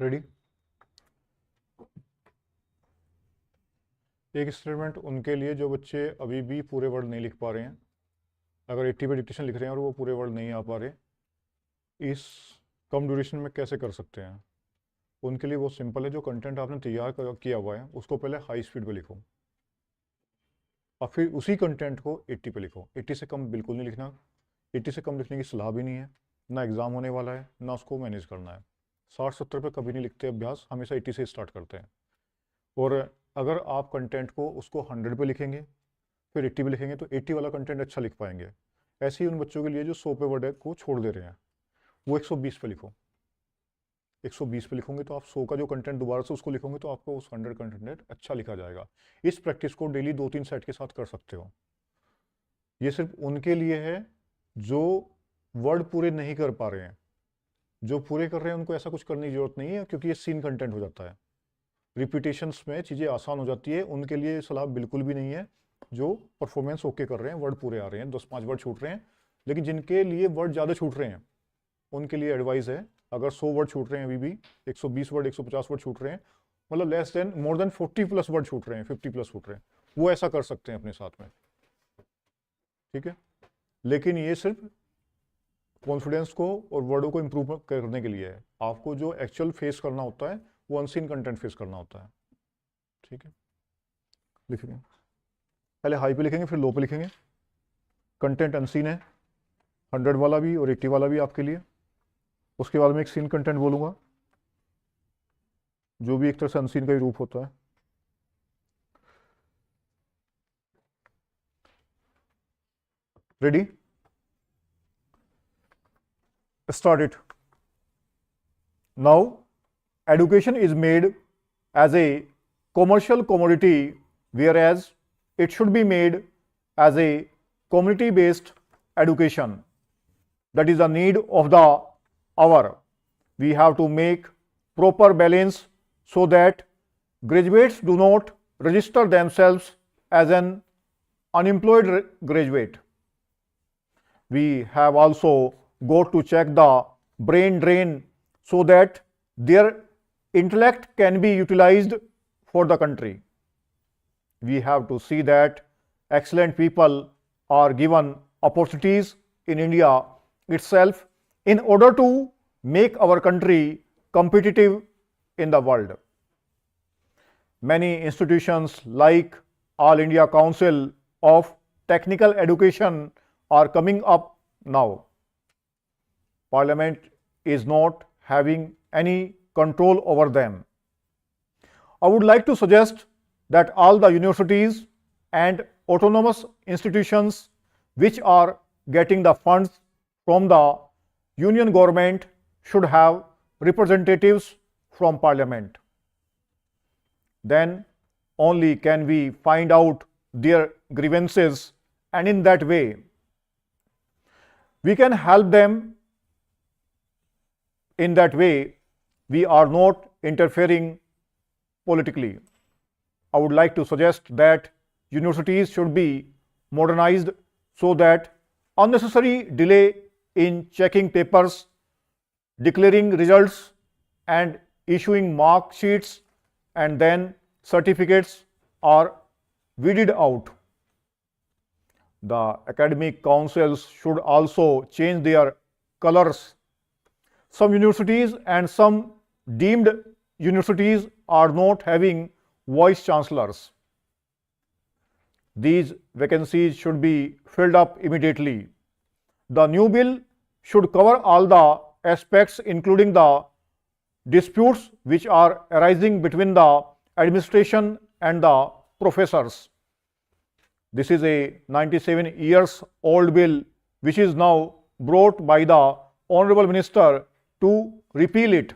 Ready. एक statement उनके लिए जो बच्चे अभी भी पूरे वर्ड नहीं लिख पा रहे हैं, अगर 80 पे डिक्टेशन लिख रहे हैं और वो पूरे वर्ड नहीं आ पा रहे, इस कम ड्यूरेशन में कैसे कर सकते हैं। उनके लिए वो सिंपल है, जो कंटेंट आपने तैयार किया हुआ है उसको पहले हाई स्पीड पे लिखो और फिर उसी कंटेंट को 80 पे लिखो। 80 से कम बिल्कुल नहीं लिखना, 80 से कम लिखने की सलाह भी नहीं है, ना एग्ज़ाम होने वाला है, ना उसको मैनेज करना है। 60-70 पे कभी नहीं लिखते अभ्यास, हमेशा 80 से स्टार्ट करते हैं। और अगर आप कंटेंट को उसको 100 पे लिखेंगे फिर 80 पे लिखेंगे तो 80 वाला कंटेंट अच्छा लिख पाएंगे। ऐसे ही उन बच्चों के लिए जो 100 पे वर्ड को छोड़ दे रहे हैं, वो 120 पे लिखो। 120 पे लिखोगे तो आप 100 का जो कंटेंट दोबारा से उसको लिखोगे तो आपको उस 100 कंटेंट अच्छा लिखा जाएगा। इस प्रैक्टिस को डेली 2-3 सेट के साथ कर सकते हो। ये सिर्फ उनके लिए है जो वर्ड पूरे नहीं कर पा रहे हैं। जो पूरे कर रहे हैं उनको ऐसा कुछ करने की जरूरत नहीं है, क्योंकि ये सीन कंटेंट हो जाता है, रिपीटेशंस में चीज़ें आसान हो जाती है। उनके लिए सलाह बिल्कुल भी नहीं है। जो परफॉर्मेंस ओके कर रहे हैं, वर्ड पूरे आ रहे हैं, 10-5 वर्ड छूट रहे हैं, लेकिन जिनके लिए वर्ड ज़्यादा छूट रहे हैं उनके लिए एडवाइस है, अगर 100 वर्ड छूट रहे हैं अभी भी, 120 वर्ड 150 वर्ड छूट रहे हैं, मतलब less than more than 40+ word छूट रहे हैं, 50+ छूट रहे हैं, वो ऐसा कर सकते हैं अपने साथ में, ठीक है। लेकिन ये सिर्फ कॉन्फिडेंस को और वर्डों को इंप्रूव करने के लिए है। आपको जो एक्चुअल फेस करना होता है वो अनसीन कंटेंट फेस करना होता है, ठीक है। लिखेंगे पहले हाई पे लिखेंगे फिर लो पे लिखेंगे। कंटेंट अनसीन है, 100 वाला भी और 80 वाला भी आपके लिए। उसके बाद में एक सीन कंटेंट बोलूंगा जो भी एक तरह से अनसीन का ही रूप होता है। Ready, start it. Now, education is made as a commercial commodity, whereas it should be made as a community-based education. That is the need of the hour. We have to make proper balance so that graduates do not register themselves as an unemployed graduate. We have also got to check the brain drain so that their intellect can be utilized for the country. We have to see that excellent people are given opportunities in India itself in order to make our country competitive in the world. Many institutions like All India Council of Technical Education are coming up now. Parliament is not having any control over them. I would like to suggest that all the universities and autonomous institutions which are getting the funds from the union government should have representatives from Parliament. Then only can we find out their grievances, and in that way we can help them. In that way we are not interfering politically. I would like to suggest that universities should be modernized so that unnecessary delay in checking papers, declaring results and issuing mark sheets and then certificates are weeded out. The academic councils should also change their colors. Some universities and some deemed universities are not having vice chancellors. These vacancies should be filled up immediately. The new bill should cover all the aspects, including the disputes which are arising between the administration and the professors. This is a 97 years old bill which is now brought by the Honorable Minister to repeal it.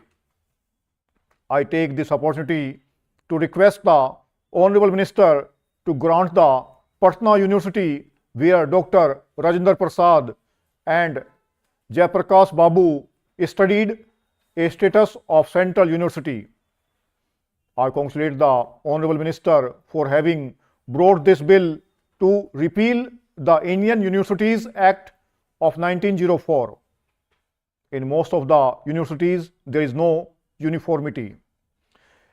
I take this opportunity to request the Honorable Minister to grant the Patna University, where Dr. Rajendra Prasad and Jayaprakash Babu studied, a status of Central University. I congratulate the Honorable Minister for having brought this bill to repeal the Indian Universities Act of 1904. In most of the universities, there is no uniformity.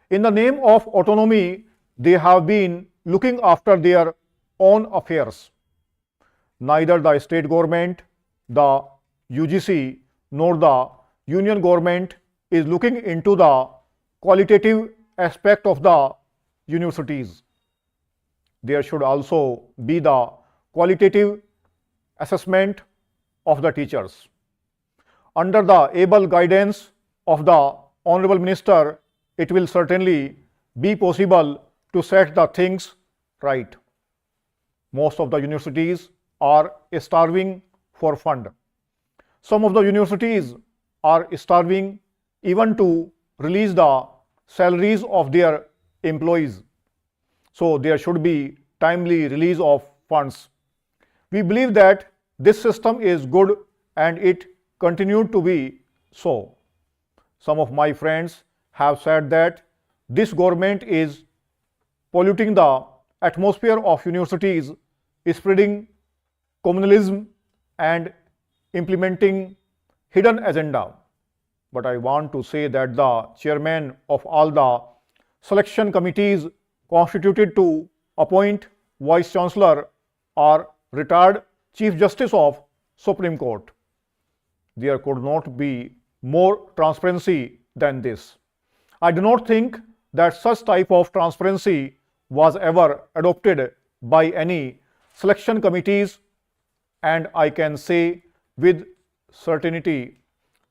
In the name of autonomy, they have been looking after their own affairs. Neither the state government, the UGC, nor the union government is looking into the qualitative aspect of the universities. There should also be the qualitative assessment of the teachers. Under the able guidance of the Honorable Minister, it will certainly be possible to set the things right. Most of the universities are starving for fund. Some of the universities are starving even to release the salaries of their employees. So there should be timely release of funds. We believe that this system is good and it continued to be so. Some of my friends have said that this government is polluting the atmosphere of universities, spreading communalism and implementing hidden agenda. But I want to say that the chairman of all the selection committees constituted to appoint Vice Chancellor are retired Chief Justice of Supreme Court. There could not be more transparency than this. I do not think that such type of transparency was ever adopted by any selection committees, and I can say with certainty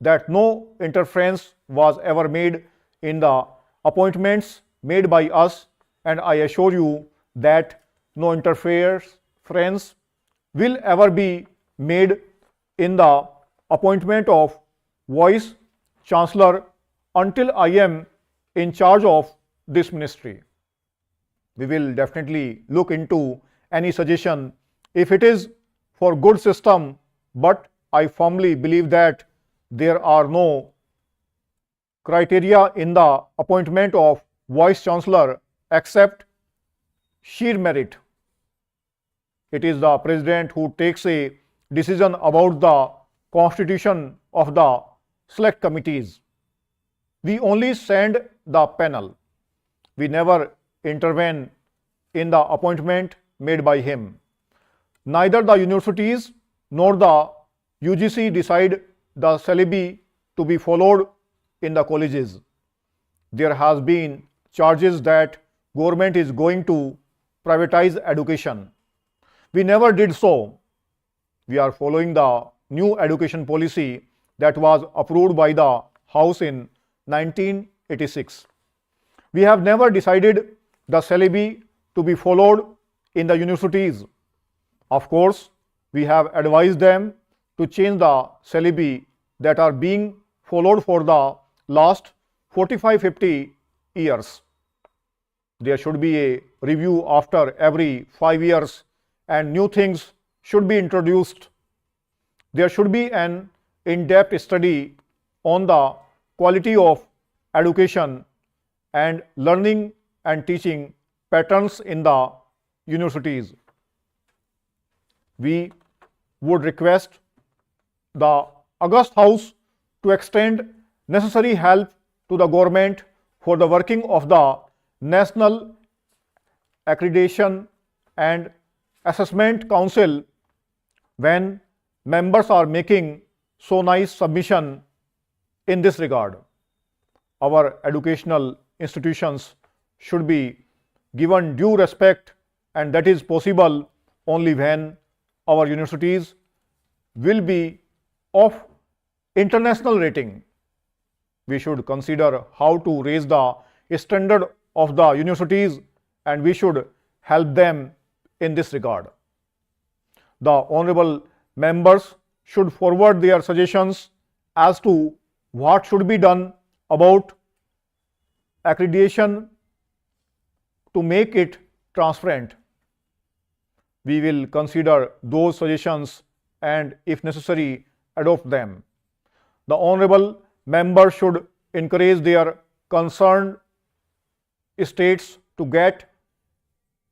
that no interference was ever made in the appointments made by us, and I assure you that no interference will ever be made in the appointment of Vice Chancellor until I am in charge of this ministry. We will definitely look into any suggestion if it is for good system, but I firmly believe that there are no criteria in the appointment of Vice Chancellor except sheer merit. It is the President who takes a decision about the constitution of the select committees. We only send the panel. We never intervene in the appointment made by him. Neither the universities nor the UGC decide the syllabi to be followed in the colleges. There has been charges that government is going to privatize education. We never did so. We are following the new education policy that was approved by the House in 1986. We have never decided the syllabi to be followed in the universities. Of course, we have advised them to change the syllabi that are being followed for the last 45-50 years. There should be a review after every 5 years and new things should be introduced. There should be an in-depth study on the quality of education and learning and teaching patterns in the universities. We would request the August House to extend necessary help to the government for the working of the National Accreditation and Assessment Council when members are making so nice submission in this regard. Our educational institutions should be given due respect, and that is possible only when our universities will be of international rating. We should consider how to raise the standard of the universities, and we should help them in this regard. The honorable members should forward their suggestions as to what should be done about accreditation to make it transparent. We will consider those suggestions and, if necessary, adopt them. The honorable members should encourage their concerned states to get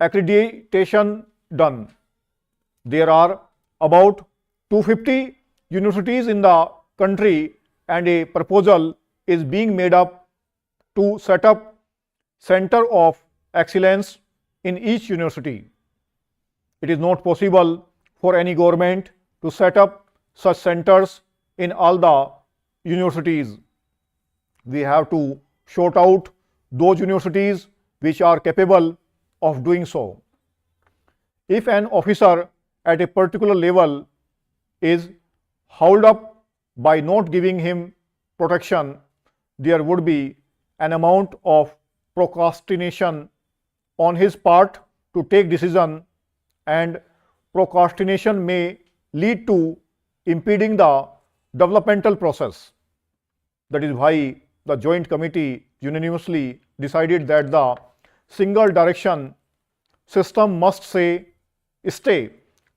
accreditation done. There are about 250 universities in the country, and a proposal is being made up to set up center of excellence in each university. It is not possible for any government to set up such centers in all the universities. We have to sort out those universities which are capable of doing so. If an officer at a particular level is held up by not giving him protection, there would be an amount of procrastination on his part to take decision, and procrastination may lead to impeding the developmental process. That is why the Joint Committee unanimously decided that the single direction system must stay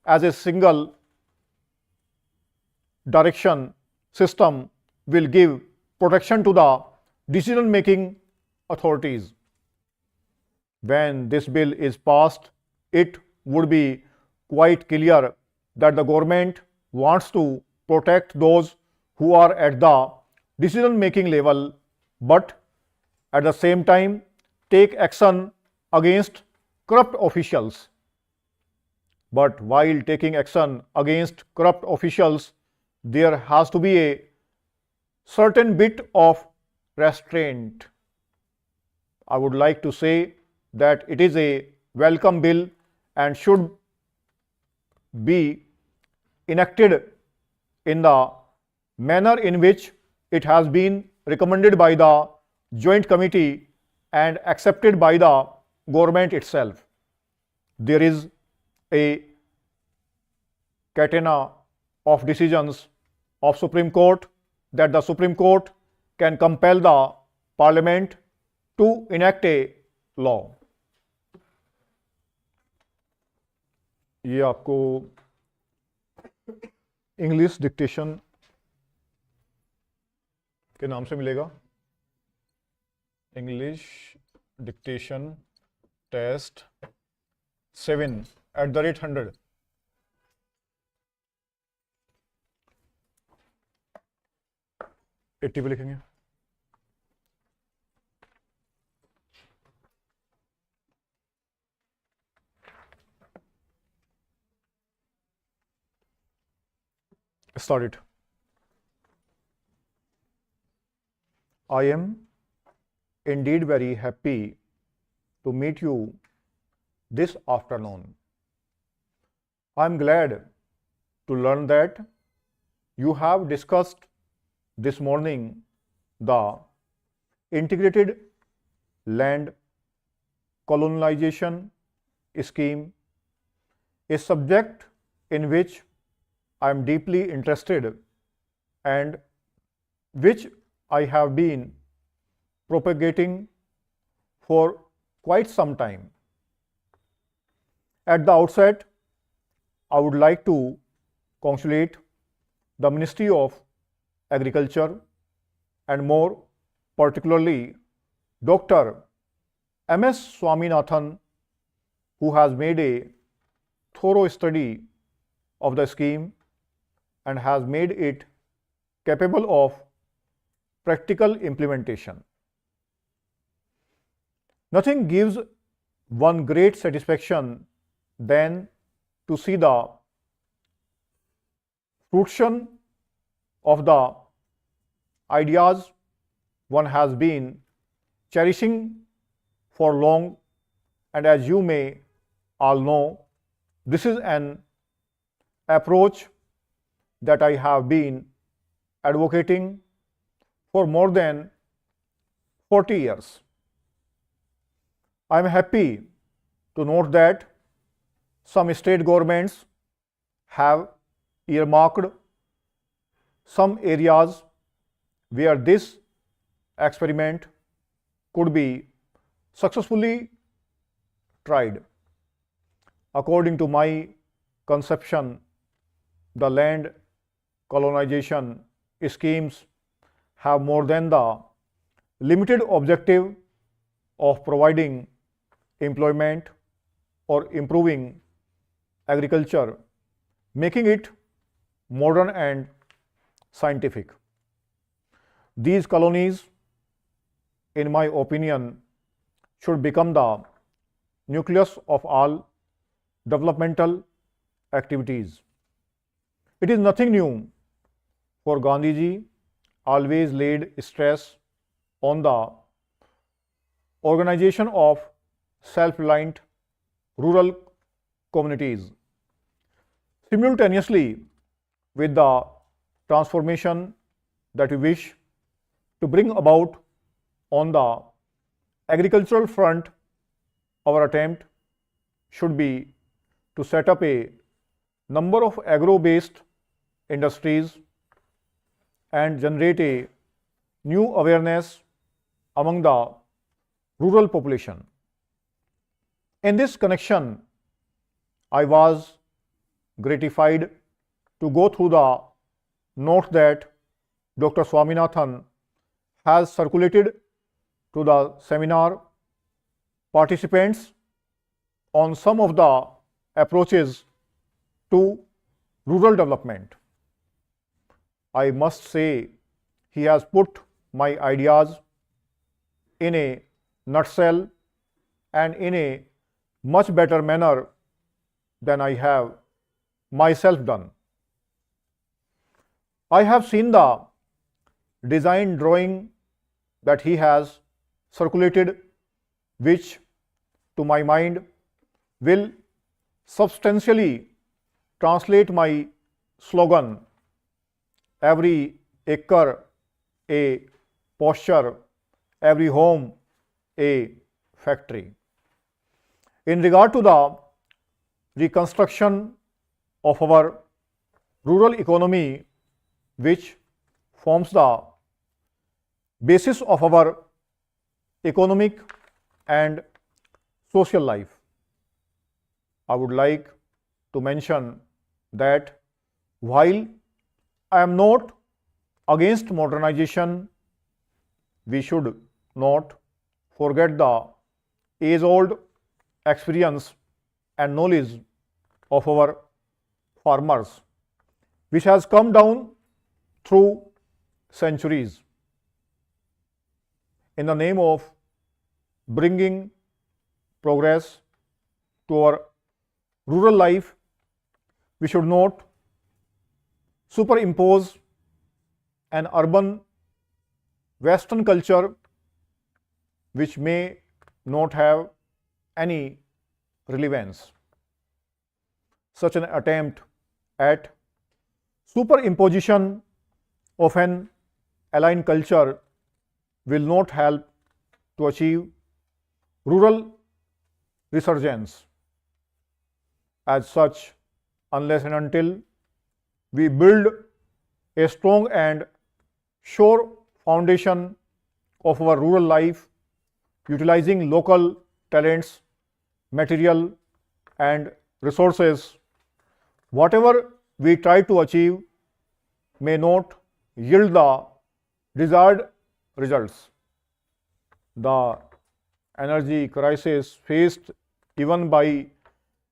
as a single direction system will give protection to the decision making authorities. When this bill is passed, it would be quite clear that the government wants to protect those who are at the decision making level, but at the same time take action against corrupt officials. But while taking action against corrupt officials, there has to be a certain bit of restraint. I would like to say that it is a welcome bill and should be enacted in the manner in which it has been recommended by the Joint Committee and accepted by the government itself. There is a catena of decisions of Supreme Court that the Supreme Court can compel the Parliament to enact a law. ये आपको English dictation के नाम से मिलेगा, English dictation test 7 @100. Eighty पे लिखेंगे. Start it. I am indeed very happy to meet you this afternoon. I am glad to learn that you have discussed this morning the integrated land colonization scheme, a subject in which I am deeply interested and which I have been propagating for quite some time. At the outset, I would like to congratulate the Ministry of Agriculture and more particularly Dr. M.S. Swaminathan, who has made a thorough study of the scheme and has made it capable of practical implementation. Nothing gives one great satisfaction than to see the fruition of the ideas one has been cherishing for long, and as you may all know, this is an approach that I have been advocating for more than 40 years. I am happy to note that some state governments have earmarked some areas where this experiment could be successfully tried. According to my conception, the land colonization schemes have more than the limited objective of providing employment or improving agriculture, making it modern and scientific. These colonies in my opinion, should become the nucleus of all developmental activities. It is nothing new for Gandhiji, always laid stress on the organization of self-reliant rural communities. Simultaneously with the transformation that we wish to bring about on the agricultural front, our attempt should be to set up a number of agro-based industries and generate a new awareness among the rural population. In this connection, I was gratified to go through the note that Dr. Swaminathan has circulated to the seminar participants on some of the approaches to rural development. I must say he has put my ideas in a nutshell and in a much better manner than I have myself done. I have seen the design drawing that he has circulated, which to my mind will substantially translate my slogan, every acre a posture, every home a factory. In regard to the reconstruction of our rural economy, which forms the basis of our economic and social life, I would like to mention that while I am not against modernization, we should not forget the age-old experience and knowledge of our farmers, which has come down through centuries. In the name of bringing progress to our rural life, we should not superimpose an urban Western culture which may not have any relevance. Such an attempt at superimposition of an alien culture will not help to achieve rural resurgence. As such, unless and until we build a strong and sure foundation of our rural life, utilizing local talents, material and resources, whatever we try to achieve may not yield the desired results. The energy crisis faced even by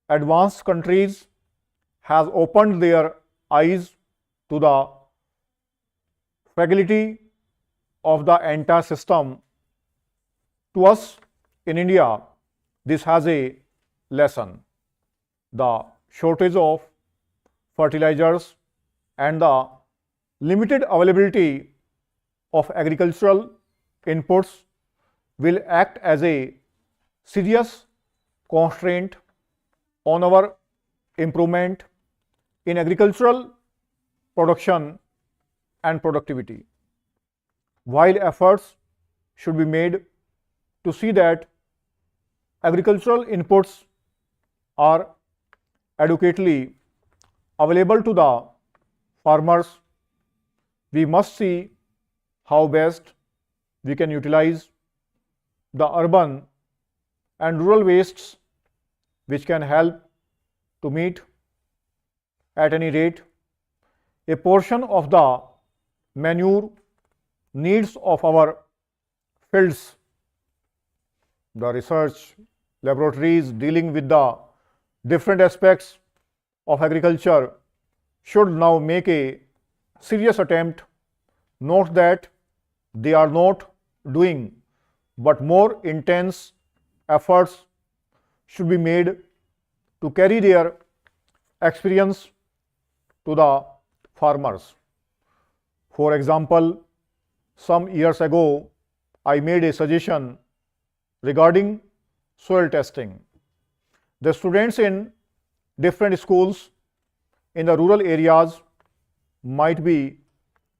advanced countries has opened their eyes to the fragility of the entire system. To us in India, this has a lesson. The shortage of fertilizers and the limited availability of agricultural inputs will act as a serious constraint on our improvement in agricultural production and productivity. While efforts should be made to see that agricultural inputs are adequately available to the farmers, we must see how best we can utilize the urban and rural wastes which can help to meet at any rate a portion of the manure needs of our fields. The research laboratories dealing with the different aspects of agriculture should now make a serious attempt. Note that they are not doing but more intense efforts should be made to carry their experience to the farmers. For example, some years ago, I made a suggestion regarding soil testing. The students in different schools in the rural areas might be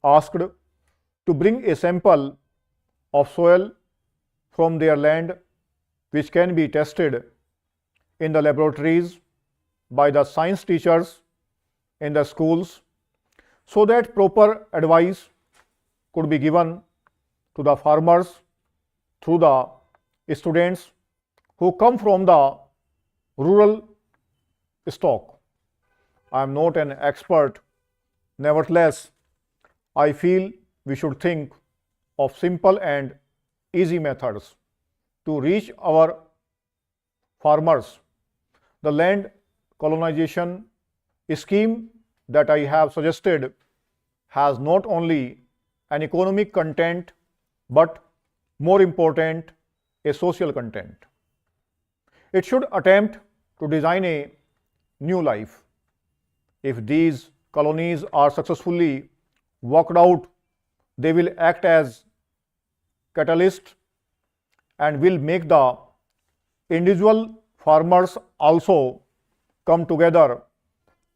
asked to bring a sample of soil from their land, which can be tested in the laboratories by the science teachers in the schools, so that proper advice could be given to the farmers through the students who come from the rural stock. I am not an expert. Nevertheless, I feel we should think of simple and easy methods to reach our farmers. The land colonization scheme that I have suggested has not only an economic content but, more important, a social content. It should attempt to design a new life. If these colonies are successfully worked out, they will act as catalysts and will make the individual farmers also come together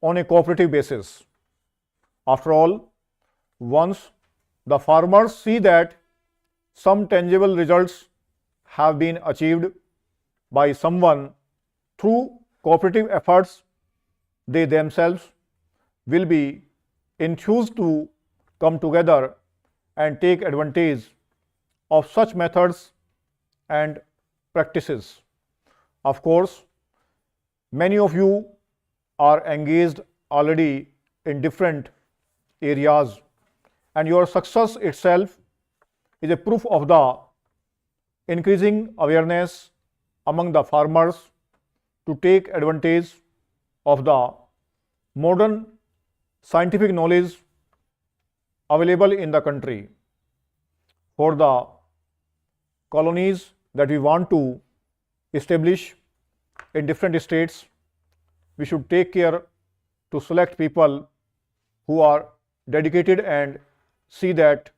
on a cooperative basis. After all, once the farmers see that some tangible results have been achieved by someone through cooperative efforts, they themselves will be enthused to come together and take advantage of such methods and practices. Of course, many of you are engaged already in different areas, and your success itself is a proof of the increasing awareness among the farmers to take advantage of the modern scientific knowledge available in the country. For the colonies that we want to establish in different states, we should take care to select people who are dedicated and see that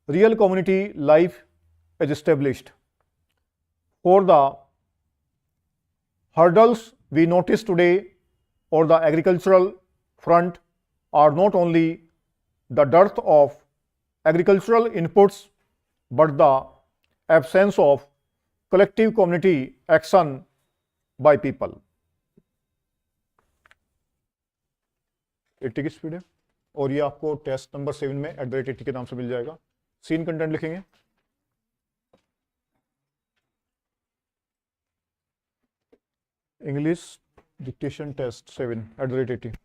real community life is established. For the hurdles we notice today or the agricultural front are not only the dearth of agricultural inputs but the absence of collective community action by people. 80 की speed है और ये आपको test number 7 में @80 के नाम से मिल जाएगा. सीन कंटेंट लिखेंगे. English dictation test 7 @80.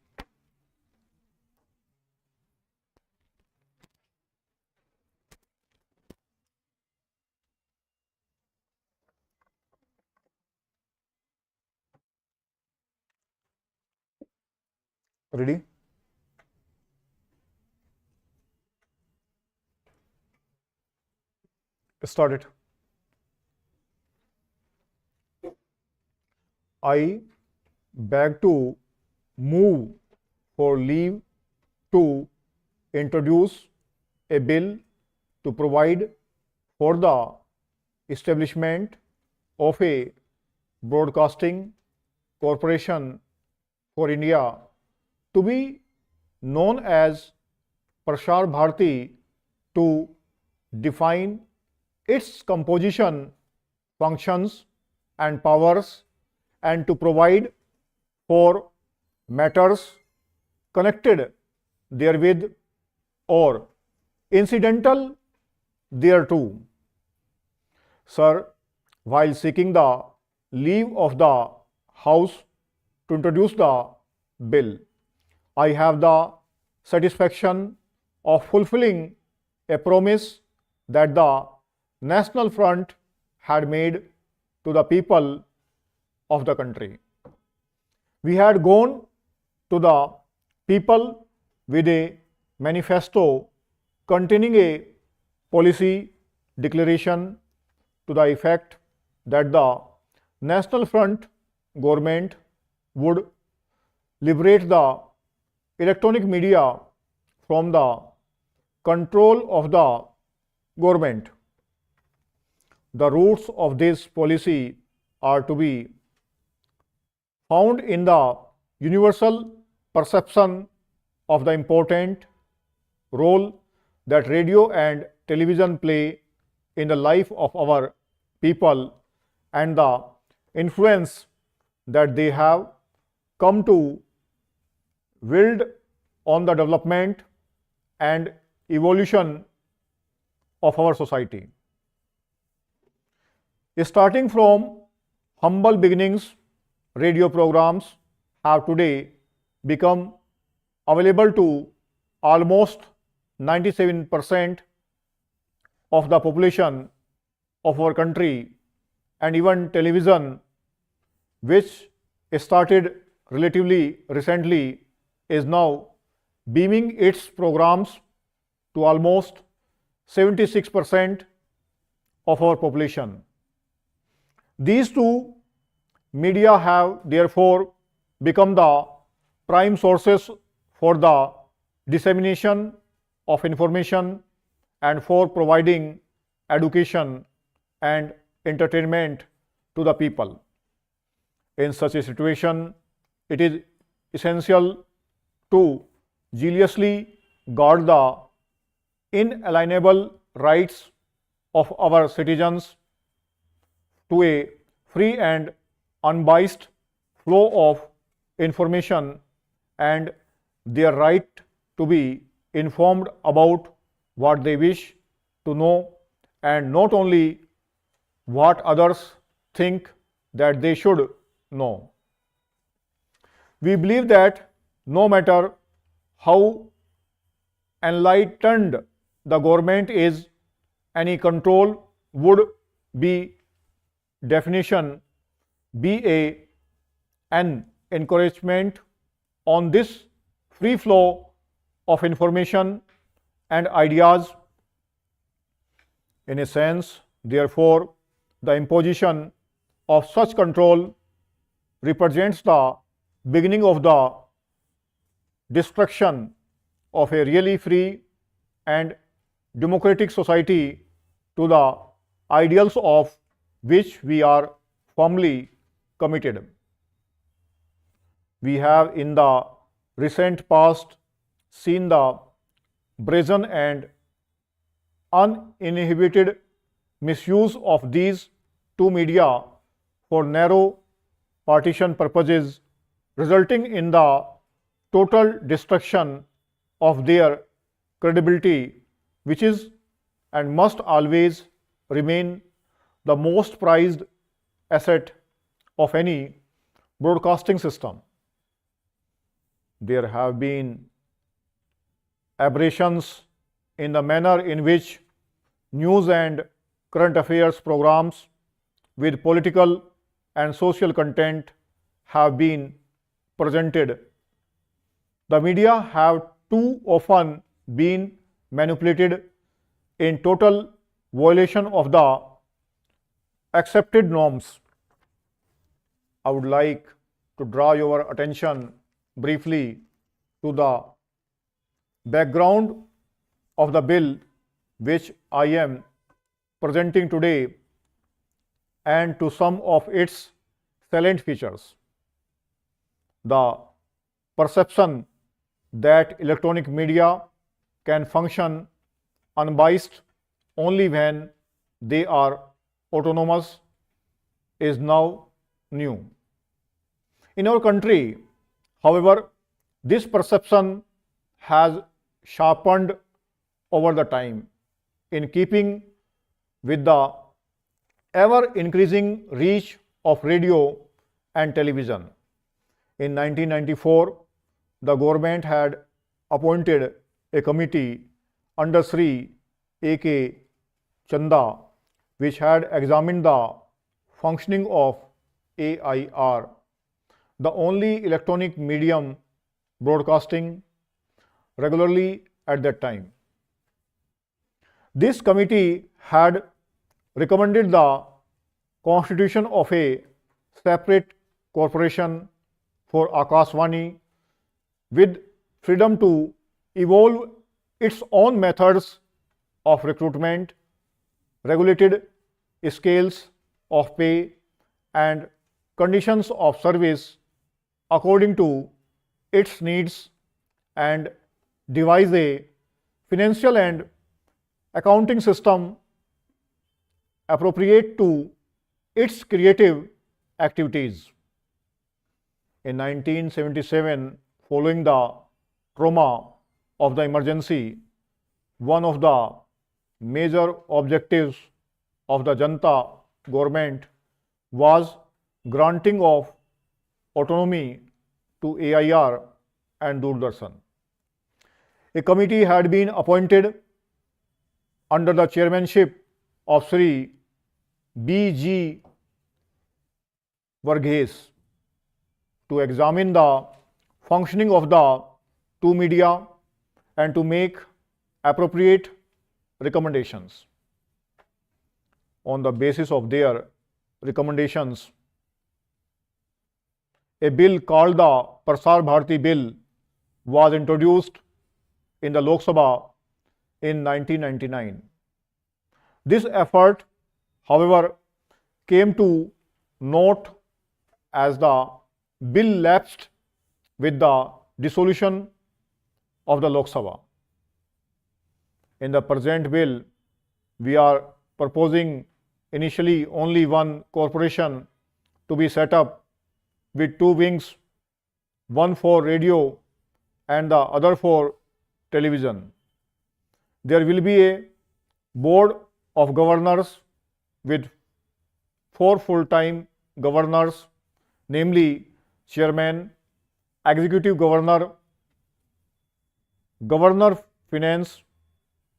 Ready? Start it. I beg to move for leave to introduce a bill to provide for the establishment of a broadcasting corporation for India to be known as Prasar Bharati, to define its composition, functions and powers, and to provide for matters connected therewith or incidental thereto. Sir, while seeking the leave of the House to introduce the bill, I have the satisfaction of fulfilling a promise that the National Front had made to the people of the country. We had gone to the people with a manifesto containing a policy declaration to the effect that the National Front government would liberate the electronic media from the control of the government. The roots of this policy are to be found in the universal perception of the important role that radio and television play in the life of our people and the influence that they have come to wield on the development and evolution of our society. Starting from humble beginnings, radio programs have today become available to almost 97% of the population of our country, and even television, which started relatively recently, is now beaming its programs to almost 76% of our population. These two media have therefore become the prime sources for the dissemination of information and for providing education and entertainment to the people. In such a situation, it is essential to zealously guard the inalienable rights of our citizens to a free and unbiased flow of information and their right to be informed about what they wish to know, and not only what others think that they should know. We believe that no matter how enlightened the government is, any control would be definition be an encouragement on this free flow of information and ideas. In a sense, therefore, the imposition of such control represents the beginning of the destruction of a really free and democratic society to the ideals of which we are firmly committed. We have in the recent past seen the brazen and uninhibited misuse of these two media for narrow partisan purposes, resulting in the total destruction of their credibility, which is and must always remain the most prized asset of any broadcasting system. There have been aberrations in the manner in which news and current affairs programs with political and social content have been presented. The media have too often been manipulated in total violation of the accepted norms. I would like to draw your attention briefly to the background of the bill which I am presenting today and to some of its salient features. The perception that electronic media can function unbiased only when they are autonomous is now new. In our country, however, this perception has sharpened over the time in keeping with the ever-increasing reach of radio and television. In 1994, the government had appointed a committee under Sri A.K. Chanda, which had examined the functioning of AIR, the only electronic medium broadcasting regularly at that time. This committee had recommended the constitution of a separate corporation for Akashvani with freedom to evolve its own methods of recruitment, regulated scales of pay and conditions of service according to its needs, and devise a financial and accounting system appropriate to its creative activities. In 1977, following the trauma of the emergency, one of the major objectives of the Janata government was granting of autonomy to AIR and Doordarshan. A committee had been appointed under the chairmanship of Sri B.G. Varghese to examine the functioning of the two media and to make appropriate recommendations. On the basis of their recommendations, a bill called the Prasar Bharati Bill was introduced in the Lok Sabha in 1999. This effort, however, came to naught as the bill lapsed with the dissolution of the Lok Sabha. In the present bill, we are proposing initially only one corporation to be set up with two wings, one for radio and the other for television. There will be a board of governors with 4 full-time governors, namely chairman, executive governor, governor finance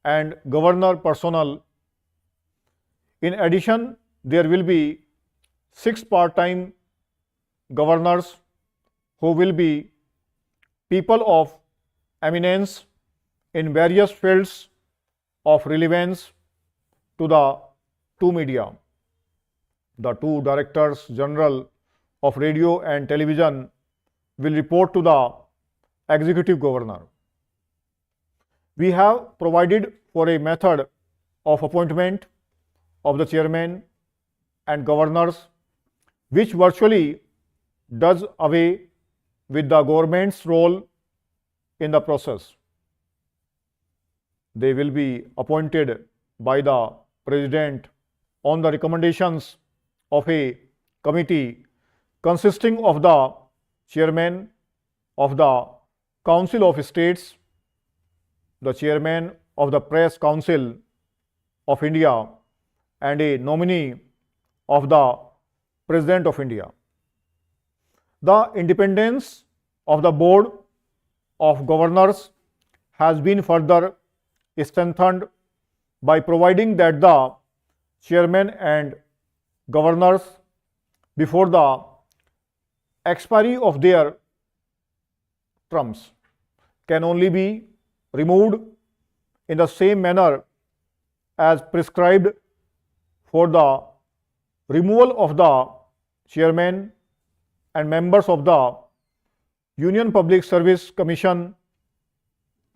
and governor personnel. In addition, there will be 6 part-time governors who will be people of eminence in various fields of relevance to the two media. The two directors general of radio and television will report to the executive governor. We have provided for a method of appointment of the chairman and governors, which virtually does away with the government's role in the process. They will be appointed by the President on the recommendations of a committee consisting of the chairman of the Council of States, the chairman of the Press Council of India, and a nominee of the President of India. The independence of the Board of Governors has been further strengthened by providing that the chairman and governors, before the expiry of their terms, can only be removed in the same manner as prescribed for the removal of the chairman and members of the Union Public Service Commission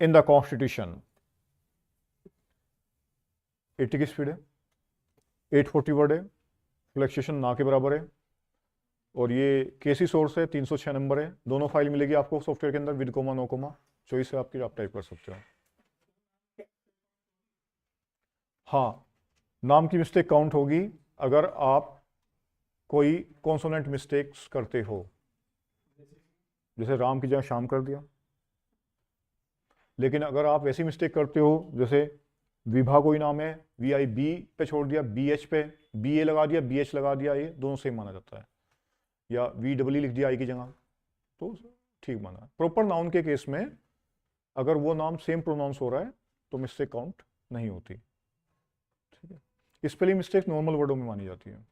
in the Constitution. 80 की speed है, 840 word है, fluctuation ना के बराबर है, और ये केसी source है, 306 नंबर है. दोनों फाइल मिलेगी आपको सॉफ्टवेयर के अंदर, with comma no comma, choice है आपकी, आप टाइप कर सकते हो. हाँ, नाम की मिस्टेक काउंट होगी अगर आप कोई कॉन्सोनेंट मिस्टेक्स करते हो, जैसे राम की जगह शाम कर दिया. लेकिन अगर आप वैसी मिस्टेक करते हो जैसे विभा कोई नाम है, VIB पे छोड़ दिया, BH पे BA लगा दिया, BH लगा दिया, ये दोनों सेम माना जाता है. या VEE लिख दिया I की जगह, तो ठीक माना. प्रॉपर नाउन के केस में अगर वो नाम सेम प्रोनाउंस हो रहा है तो मिस्टेक काउंट नहीं होती. ठीक है. स्पेलिंग मिस्टेक नॉर्मल वर्डों में मानी जाती है.